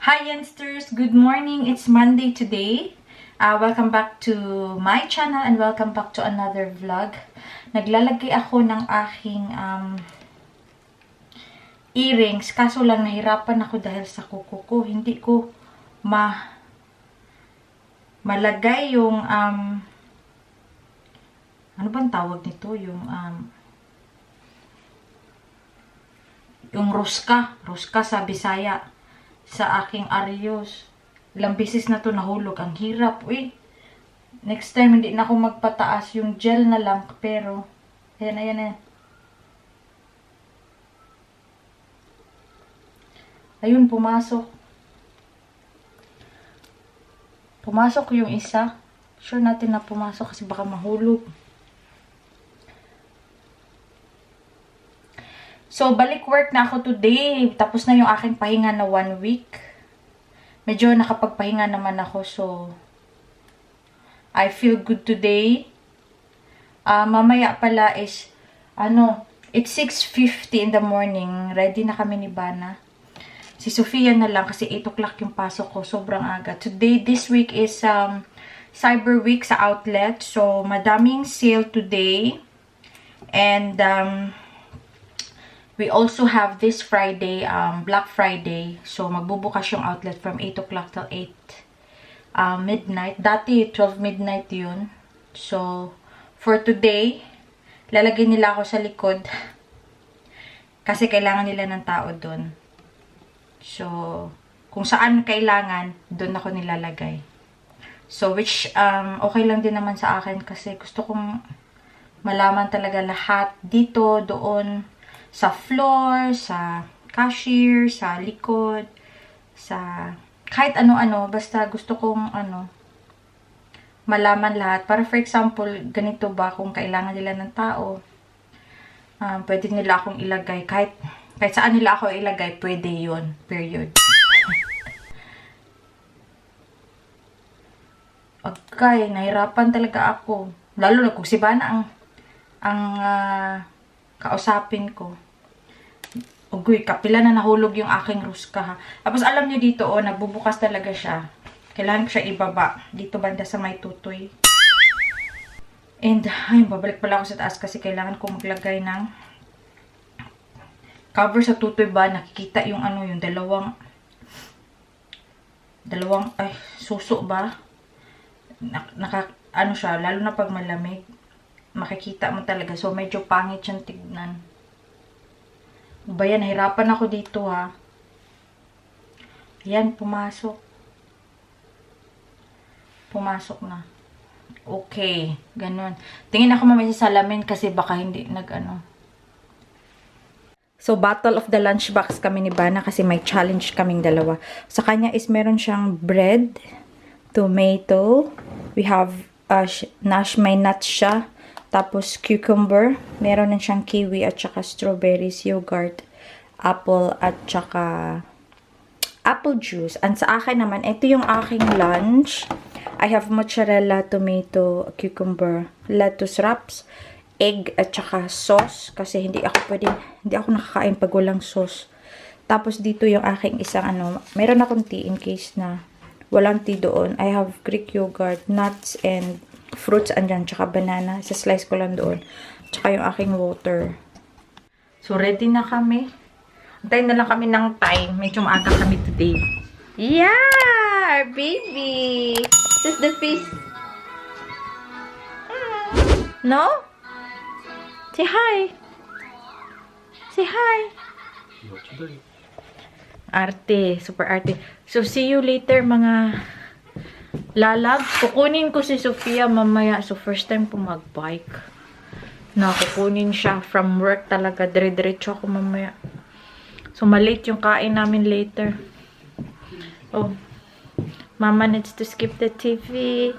Hi Youngsters! Good morning! It's Monday today. Welcome back to my channel and welcome back to another vlog. Naglalagay ako ng aking earrings. Kaso lang nahirapan ako dahil sa kuko ko. Hindi ko malagay yung ano bang tawag nito? Yung ruska sa Bisaya. Sa aking aryos. Ilang beses na to nahulog. Ang hirap. Uy. Next time, hindi na ako magpataas. Yung gel na lang. Pero, ayan. Ayun, pumasok. Pumasok yung isa. Sure natin na pumasok kasi baka mahulog. So, balik work na ako today. Tapos na yung aking pahinga na 1 week. Medyo nakapagpahinga naman ako. So, I feel good today. Mamaya pala is, it's 6:50 in the morning. Ready na kami ni Bana. Si Sophia na lang kasi 8 o'clock yung pasok ko. Sobrang aga. Today, this week is Cyber Week sa outlet. So, madaming sale today. And, we also have this Friday, Black Friday. So, magbubukas yung outlet from 8 o'clock till 8 midnight. Dati, 12 midnight yun. So, for today, lalagay nila ako sa likod. Kasi kailangan nila ng tao dun. So, kung saan kailangan, dun ako nilalagay. So, which, okay lang din naman sa akin kasi gusto kong malaman talaga lahat dito, doon, sa floor, sa cashier, sa likod, sa kahit ano-ano. Basta gusto kong malaman lahat. Para for example, ganito ba kung kailangan nila ng tao, pwede nila akong ilagay. Kahit saan nila ako ilagay, pwede yun. Period. Okay, nahirapan talaga ako. Lalo na kung si Bana ang kausapin ko. Ugoy, kapila na nahulog yung aking ruska ha. Tapos alam nyo dito, nagbubukas talaga siya. Kailangan ko siya ibaba. Dito banda sa may tutoy. And, babalik pala ako sa taas kasi kailangan ko maglagay ng cover sa tutoy ba. Nakikita yung yung dalawang, suso ba? Siya, lalo na pag malamig. Makikita mo talaga. So, medyo pangit siyang tignan. Bayan, nahirapan ako dito ha. Ayan, pumasok. Pumasok na. Okay, ganun. Tingin ako mamaya sa salamin kasi baka hindi So, battle of the lunchbox kami ni Bana kasi may challenge kaming dalawa. Sa kanya is meron siyang bread, tomato, we have may nuts siya. Tapos, cucumber. Meron din siyang kiwi at saka strawberries, yogurt, apple at saka apple juice. And sa akin naman, ito yung aking lunch. I have mozzarella, tomato, cucumber, lettuce wraps, egg at saka sauce. Kasi hindi ako nakakain pag walang sauce. Tapos, dito yung aking isang meron akong tea in case na walang tea doon. I have Greek yogurt, nuts, and fruits andyan, tsaka banana. Isa-slice ko lang doon. Tsaka yung aking water. So, ready na kami. Antayin na lang kami ng time. Medyo maaga kami today. Yeah! Baby! This is the face. No? Say hi! Say hi! Arte. Super arte. So, see you later, mga lalabs. Kukunin ko si Sophia mamaya. So, first time po mag-bike. Kukunin siya from work talaga. Dire-diretso ako mamaya. So, malate yung kain namin later. Oh. Mama needs to skip the TV.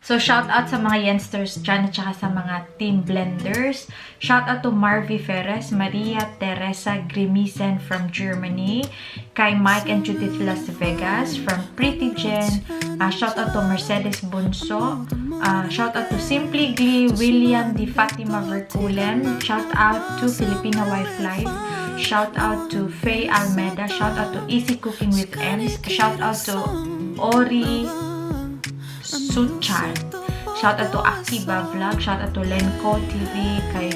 So, shout out sa mga Yensters dyan at saka sa mga team blenders. Shout out to Marvy Ferres, Maria Teresa Grimisen from Germany, kay Mike and Judith Las Vegas from Pretty Jen. Shout out to Mercedes Bunso. Shout out to Simply Glee, William Di Fatima Verkulen. Shout out to Filipina Wife Life. Shout out to Faye Almeda. Shout out to Easy Cooking with Ems. Shout out to Ori Suchan. Shout out to Akiba Vlog. Shout out to Lenko TV. Kay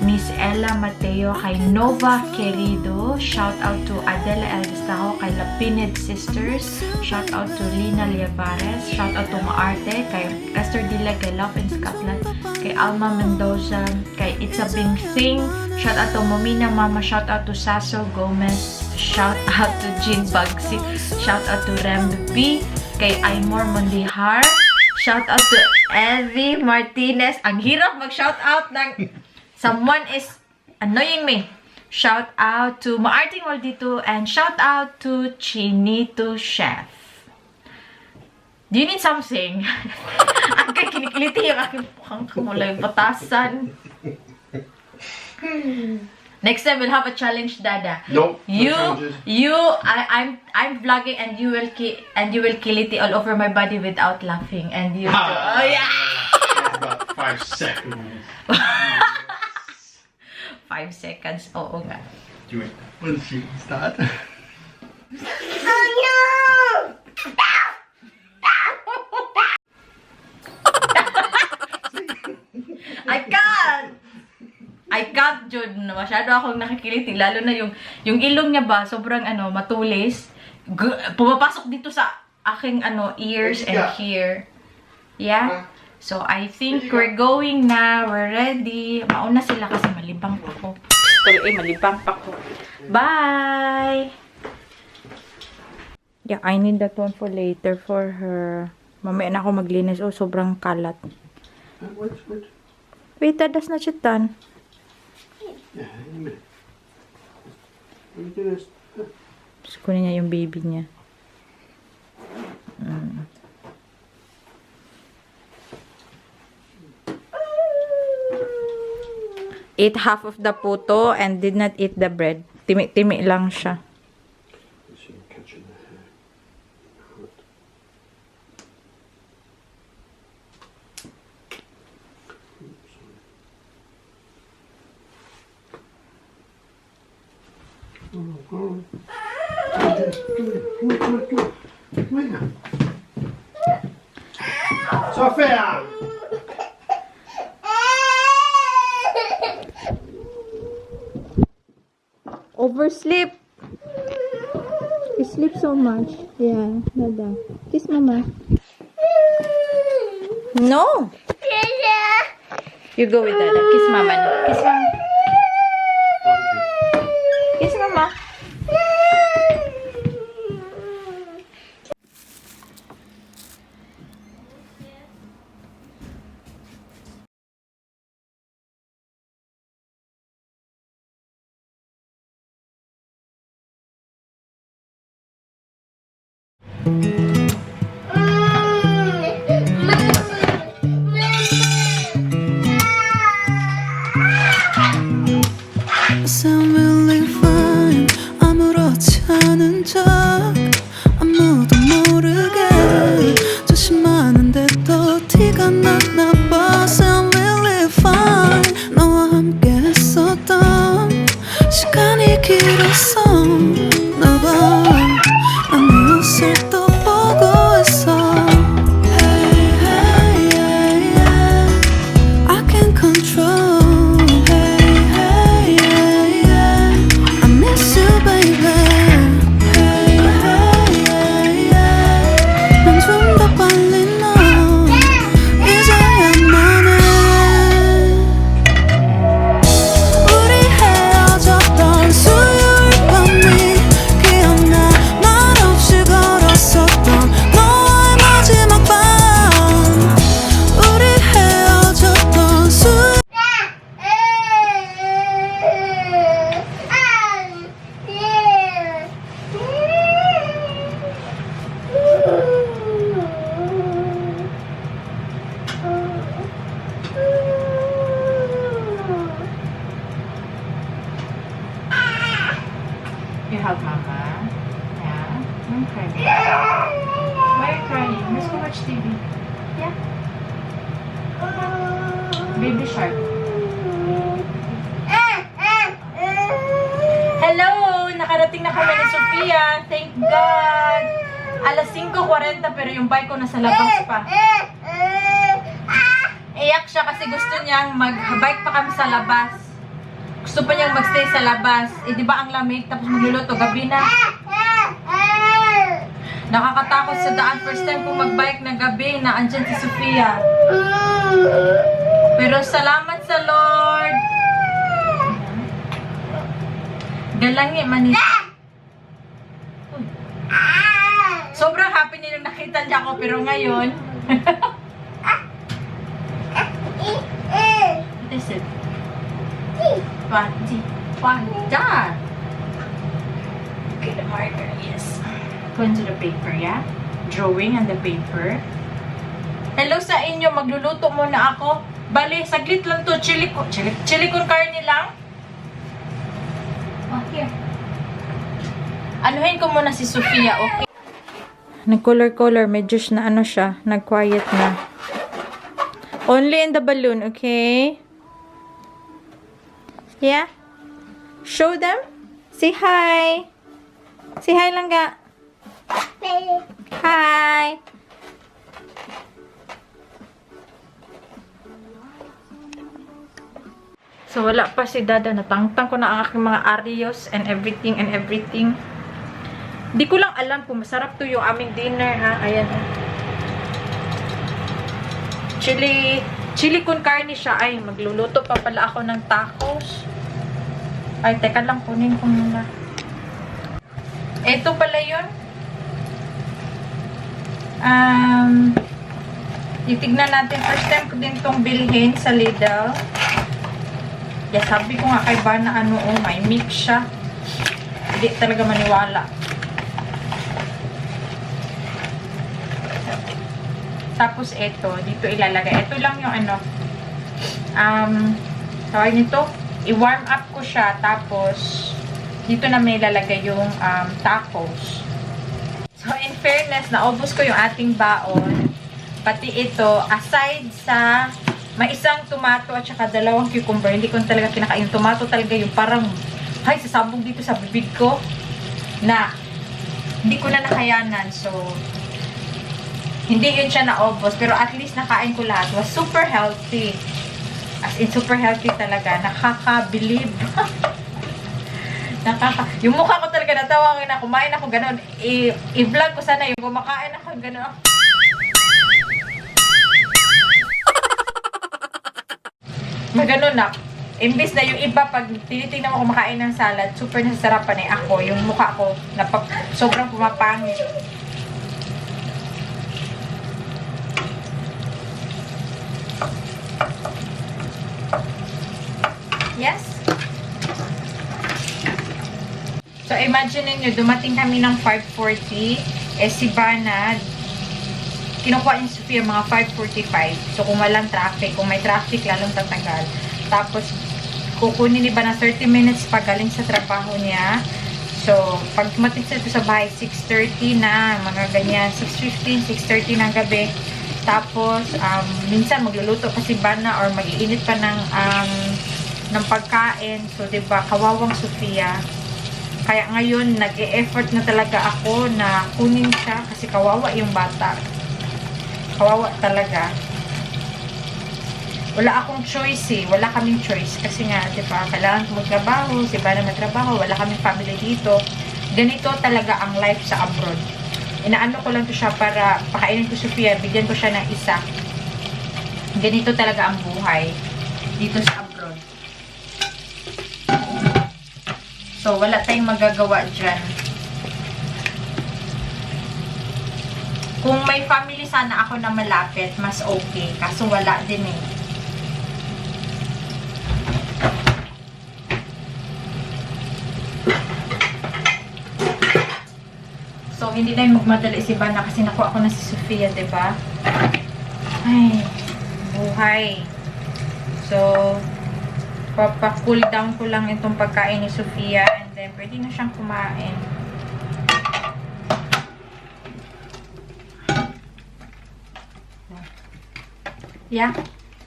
Miss Ella Mateo. Kay Nova Querido. Shout out to Adela Elvistajo. Kay Lapinid Sisters. Shout out to Lina Liavares. Shout out to Maarte. Kay Esther Dila. Kay Love in Scotland. Kay Alma Mendoza. Kay It's a Big Thing. Shout out to Momina Mama. Shout out to Sasso Gomez. Shout out to Jean Bugsy. Shout out to Rem B. Kay Aymor Mondihar. Shout out to Evie Martinez. Ang hirap mag-shout out ng someone is annoying me. Shout out to Maarting Waldito and shout out to Chinito Chef. Do you need something? Ang kay kinikiliti yung aking mukhang kamulay batasan. Next time we'll have a challenge, Dada. Nope. I'm vlogging and you will kiliti all over my body without laughing and you. Oh yeah. About 5 seconds. 5 seconds. Oo nga. Do it. When she start. Oh no! I can't, Jud. Masyado akong nakikiliti. Lalo na yung ilong niya ba, sobrang matulis. Pumapasok dito sa aking ears and here. Yeah? So, I think we're going na. We're ready. Mauna sila kasi malibang pa ko. Malibang pa ko. Bye! Yeah, I need that one for later for her. Mamaya na ako maglinis. Oh, sobrang kalat. Wait, tadas na chitan. Yeah, hang a minute. Let me do this. Tapos kunin niya yung baby niya. Ate half of the puto and did not eat the bread. Timi-timi lang siya. Sophia! Oversleep. You sleep so much. Yeah, Dada. Kiss Mama. No. You go with Dada. Kiss Mama. No. Kiss Mama. Kiss Mama. Sound really fine. 아무렇지 않은 척 아무도 모르게 조심하는데 또 티가 났나 봐. Sound really fine. 너와 함께 했었던 시간이 길었어. 나봐 난 네 옷을 또 보고 있어. Hey, hey, yeah, yeah. I can't control. You hug Mama? Yeah? Don't cry. Why are you crying? Let's go watch TV. Yeah? Baby Shark. Nakarating na kami ni Sophia. Thank God. Alas 5:40 pero yung bike ko nasa labas pa. Iyak siya kasi gusto niyang mag-bike pa kami sa labas. Gusto pa niyang magstay sa labas. Eh, di ba ang lamig? Tapos magluluto. Gabi na. Nakakatakot sa daan. First time kong mag-bike na gabi na andyan si Sophia. Pero salamat sa Lord. Galangi manita. Sobrang happy nilang nakita niya ako. Pero ngayon... What is it? Panda. Okay, the marker, yes. Go into the paper, yeah? Drawing on the paper. Hello sa inyo, magluluto muna ako. Bali, saglit lang to. Chili con carne lang. Oh, here. Anuhin ko muna si Sophia, okay? Nag-color, medyo na ano siya, nag-quiet na. Only in the balloon, okay? Yeah? Show them. Say hi. Say hi lang ga. Hi. So, wala pa si Dada. Natangtang ko na ang aking mga Arios and everything. Di ko lang alam kung masarap to yung aming dinner, ha? Ayan. Chili con carne siya. Ay, magluluto pa pala ako ng tacos. Ay, teka lang, kunin ko muna. Ito pala yun. Itignan natin. First time ko din itong bilhin sa Lidl. Yeah, sabi ko nga kay Bana, may mix siya. Hindi talaga maniwala. Tapos ito, dito ilalagay. Ito lang yung tawag nito, i-warm up ko siya. Tapos, dito na may ilalagay yung tacos. So, in fairness, naubos ko yung ating baon. Pati ito, aside sa may isang tomato at saka 2 cucumber. Hindi ko talaga kinakain. Yung tomato talaga yung parang, sasabog dito sa bibig ko. Na, hindi ko na nakayanan. So, hindi yun siya naubos. Pero at least nakain ko lahat. Was super healthy. As in, super healthy talaga. Nakakabilib. Yung mukha ko talaga natawagin na kumain ako ganun. I-vlog ko sana yung kumakain ako ganun. Maganon na. Imbis na yung iba, pag tinitingnan mo kumakain ng salad, super nasasarapan eh ako. Yung mukha ko, sobrang pumapangit. Yes? So, imagine niyo dumating kami ng 5:40. Si Bana, kinukuha ni Sophia mga 5:45. So, kung walang traffic, kung may traffic, lalong tatagal. Tapos, kukunin ni Bana 30 minutes pagaling sa trabaho niya. So, pag matisip ko sa bahay, 6:30 na, mga ganyan. 6:15, 6:30 ng gabi. Tapos, minsan magluluto pa si Bana or mag-iinit pa ng pagkain. So, diba, kawawang Sophia. Kaya ngayon, nag-e-effort na talaga ako na kunin siya kasi kawawa yung bata. Kawawa talaga. Wala akong choice eh. Wala kaming choice. Kasi nga, diba, kailangan ko magtrabaho. Si Bana magtrabaho. Wala kaming family dito. Ganito talaga ang life sa abroad. Inaano ko lang to siya para pakainin ko Sophia. Bigyan ko siya ng isa. Ganito talaga ang buhay dito sa abroad. So, wala tayong magagawa dyan. Kung may family sana ako na malapit, mas okay. Kaso wala din eh. So, hindi na yung magmadali si Bana kasi nakuha ko na si Sophia, diba? Ay, buhay. So, papa-cool down ko lang itong pagkain ni Sophia and then pwede na siyang kumain. Yeah.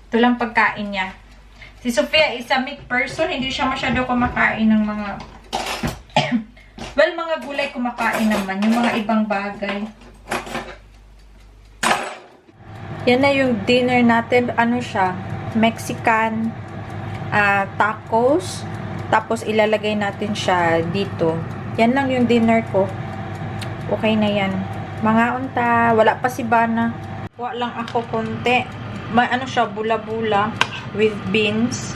Ito lang pagkain niya. Si Sophia is a meat person. Hindi siya masyado kumakain ng mga well, mga gulay kumakain naman, yung mga ibang bagay. Yan na yung dinner natin. Ano siya? Mexican tacos. Tapos ilalagay natin siya dito. Yan lang yung dinner ko. Okay na yan. Mga unta, wala pa si Bana. Kuha lang ako konti. May ano siya, bula-bula with beans.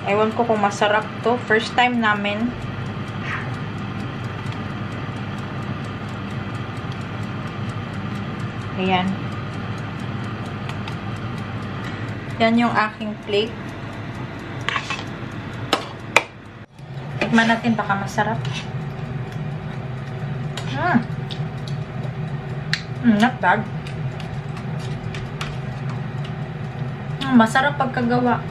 Ewan ko kung masarap to. First time namin. Ayan. Yan yung aking plate. Tikman natin, baka masarap. Not bad. Masarap pagkagawa.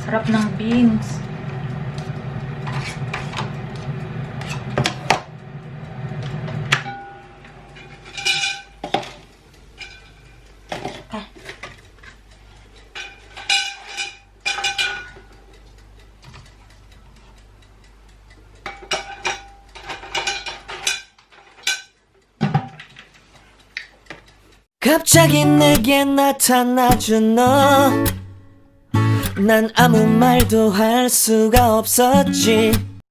Sarap ng beans. 갑자기 내게 나타나준 너 난 아무 말도 할 수가 없었지